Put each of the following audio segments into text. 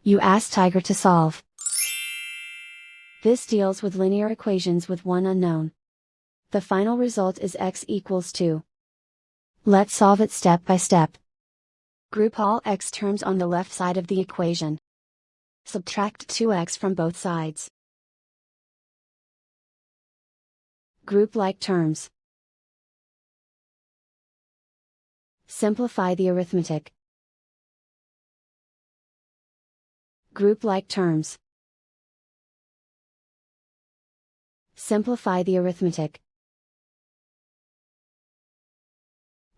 You ask Tiger to solve. This deals with linear equations with one unknown. The final result is x equals 2. Let's solve it step by step. Group all x terms on the left side of the equation. Subtract 2x from both sides. Group like terms. Simplify the arithmetic. Group like terms. Simplify the arithmetic.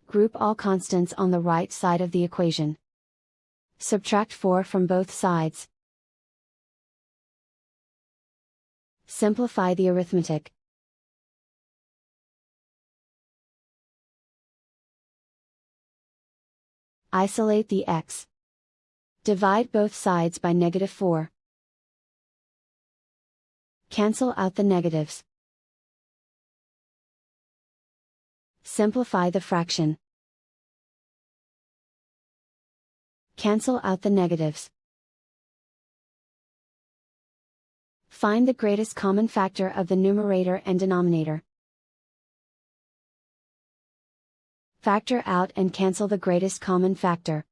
Group all constants on the right side of the equation. Subtract 4 from both sides. Simplify the arithmetic. Isolate the x. Divide both sides by -4. Cancel out the negatives. Simplify the fraction. Cancel out the negatives. Find the greatest common factor of the numerator and denominator. Factor out and cancel the greatest common factor.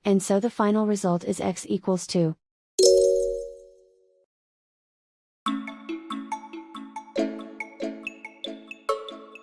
And so the final result is x equals 2.